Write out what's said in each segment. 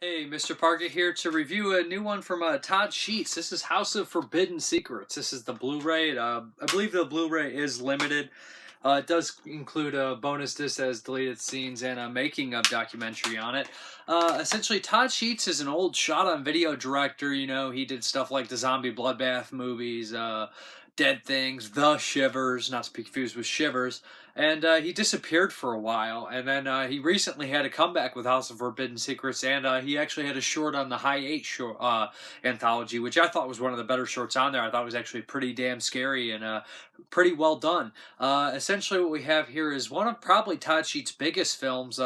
Hey, Mrparka here to review a new one from Todd Sheets. This is House of Forbidden Secrets. This is the Blu-ray. I believe the Blu-ray is limited. It does include a bonus disc that has deleted scenes and a making of documentary on it. Essentially, Todd Sheets is an old shot-on-video director. You know, he did stuff like the zombie bloodbath movies, Dead Things, The Shivers, not to be confused with Shivers. And he disappeared for a while, and then he recently had a comeback with House of Forbidden Secrets, and he actually had a short on the High 8 short, anthology, which I thought was one of the better shorts on there. I thought it was actually pretty damn scary and pretty well done. Essentially, what we have here is one of probably Todd Sheets' biggest films.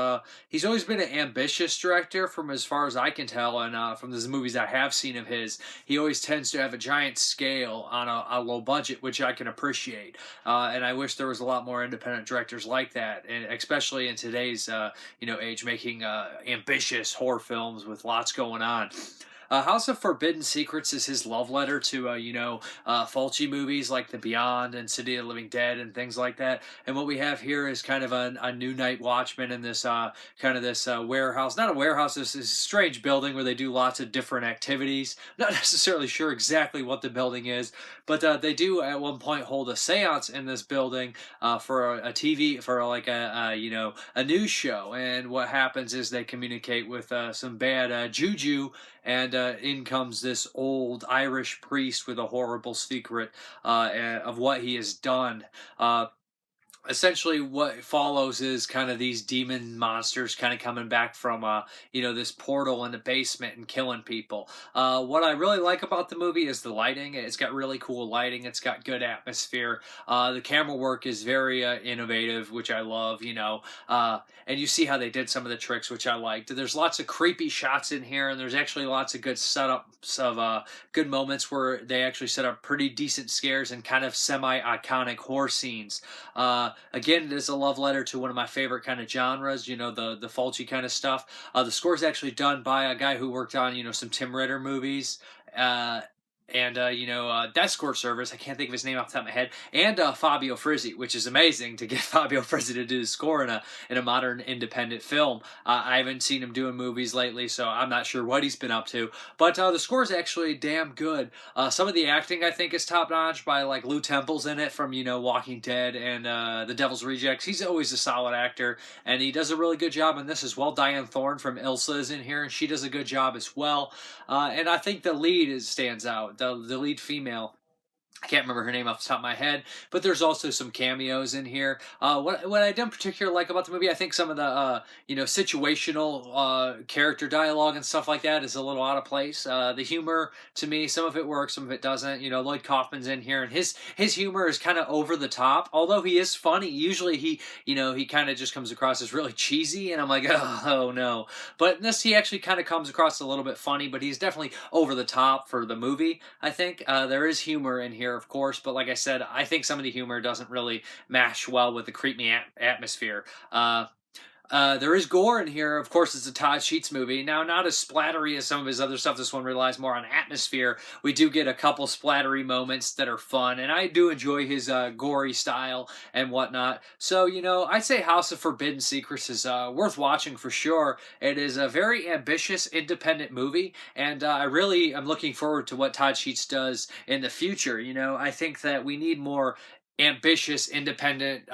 He's always been an ambitious director, from as far as I can tell, and from the movies I have seen of his, he always tends to have a giant scale on a low budget, which I can appreciate. And I wish there was a lot more independent directors like that, and especially in today's age, making ambitious horror films with lots going on. House of Forbidden Secrets is his love letter to, Fulci movies like The Beyond and City of the Living Dead and things like that. And what we have here is kind of a new Night Watchman in this warehouse. Not a warehouse, this is a strange building where they do lots of different activities. Not necessarily sure exactly what the building is, but they do at one point hold a seance in this building for a TV, for like a news show. And what happens is they communicate with some bad juju, and in comes this old Irish priest with a horrible secret of what he has done. Essentially what follows is kind of these demon monsters kind of coming back from this portal in the basement and killing people. What I really like about the movie is the lighting. It's got really cool lighting. It's got good atmosphere. The camera work is very innovative, which I love. And you see how they did some of the tricks, which I liked. There's lots of creepy shots in here, and there's actually lots of good setups of good moments where they actually set up pretty decent scares and kind of semi-iconic horror scenes. Again, it is a love letter to one of my favorite kind of genres, the Fulci kind of stuff. The score is actually done by a guy who worked on, some Tim Ritter movies. Death Score Service, I can't think of his name off the top of my head, and Fabio Frizzi, which is amazing to get Fabio Frizzi to do the score in a modern independent film. I haven't seen him doing movies lately, so I'm not sure what he's been up to, but the score is actually damn good. Some of the acting, I think, is top-notch by, like, Lou Temple's in it from, Walking Dead and The Devil's Rejects. He's always a solid actor, and he does a really good job in this as well. Diane Thorne from Ilsa is in here, and she does a good job as well. And I think the lead stands out. The lead female, I can't remember her name off the top of my head, but there's also some cameos in here. What I don't particularly like about the movie, I think some of the situational character dialogue and stuff like that is a little out of place. The humor, to me, some of it works, some of it doesn't. Lloyd Kaufman's in here, and his humor is kind of over the top. Although he is funny, usually he kind of just comes across as really cheesy, and I'm like, oh no. But in this, he actually kind of comes across a little bit funny, but he's definitely over the top for the movie. I think there is humor in here, of course, but like I said, I think some of the humor doesn't really mash well with the creepy atmosphere. There is gore in here. Of course, it's a Todd Sheets movie. Now, not as splattery as some of his other stuff. This one relies more on atmosphere. We do get a couple splattery moments that are fun, and I do enjoy his gory style and whatnot. So, I'd say House of Forbidden Secrets is worth watching for sure. It is a very ambitious, independent movie, and I really am looking forward to what Todd Sheets does in the future. I think that we need more ambitious independent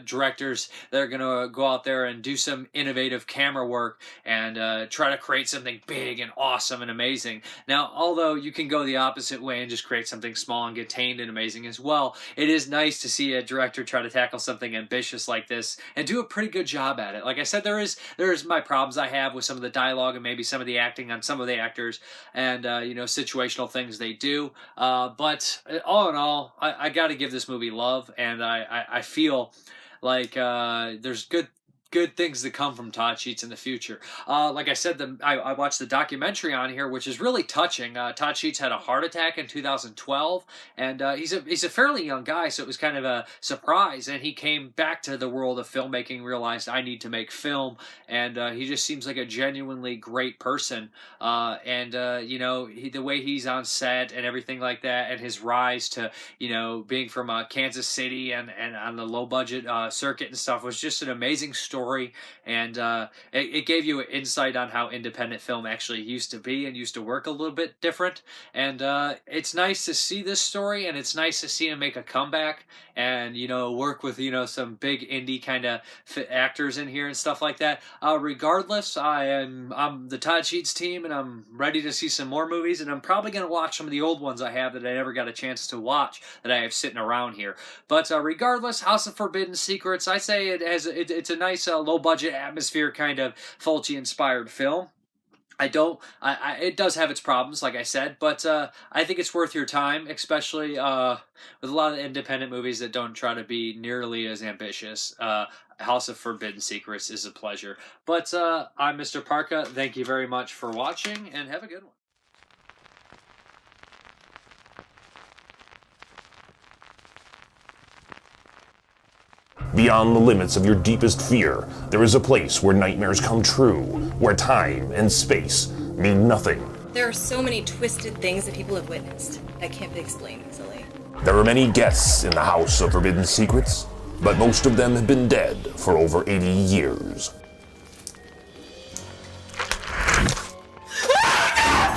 directors that are going to go out there and do some innovative camera work and try to create something big and awesome and amazing. Now, although you can go the opposite way and just create something small and contained and amazing as well, it is nice to see a director try to tackle something ambitious like this and do a pretty good job at it. Like I said, there is my problems I have with some of the dialogue and maybe some of the acting on some of the actors and situational things they do, but all in all, I got to give this movie love, and I feel like there's good things that come from Todd Sheets in the future. Like I said, I watched the documentary on here, which is really touching. Todd Sheets had a heart attack in 2012, and he's a fairly young guy, so it was kind of a surprise. And he came back to the world of filmmaking, realized I need to make film, and he just seems like a genuinely great person. The way he's on set and everything like that, and his rise to being from Kansas City and on the low budget circuit and stuff was just an amazing story story, and it gave you an insight on how independent film actually used to be and used to work a little bit different. And it's nice to see this story, and it's nice to see him make a comeback and, you know, work with, you know, some big indie kind of actors in here and stuff like that. Regardless, I'm the Todd Sheets team, and I'm ready to see some more movies, and I'm probably going to watch some of the old ones I have that I never got a chance to watch that I have sitting around here. But regardless, House of Forbidden Secrets, I say it's a nice low budget atmosphere kind of Fulci inspired film. It does have its problems, like I said, but I think it's worth your time, especially with a lot of independent movies that don't try to be nearly as ambitious. House of Forbidden Secrets is a pleasure. But I'm Mrparka. Thank you very much for watching, and have a good one. Beyond the limits of your deepest fear, there is a place where nightmares come true, where time and space mean nothing. There are so many twisted things that people have witnessed that can't be explained easily. There are many guests in the House of Forbidden Secrets, but most of them have been dead for over 80 years.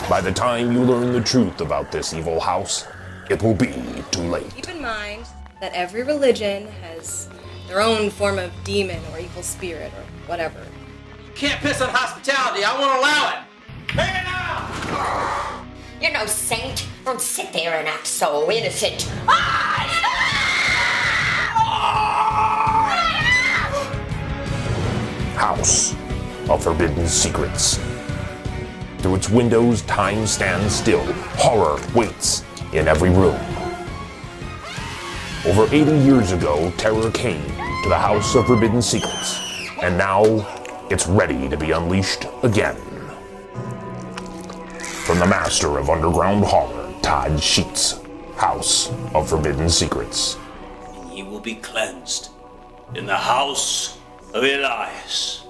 By the time you learn the truth about this evil house, it will be too late. Keep in mind that every religion has their own form of demon or evil spirit or whatever. You can't piss on hospitality. I won't allow it. Bring it now! You're no saint. Don't sit there and act so innocent. House of Forbidden Secrets. Through its windows, time stands still. Horror waits in every room. Over 80 years ago, terror came to the House of Forbidden Secrets, and now it's ready to be unleashed again. From the master of underground horror, Todd Sheets, House of Forbidden Secrets. And ye will be cleansed in the House of Elias.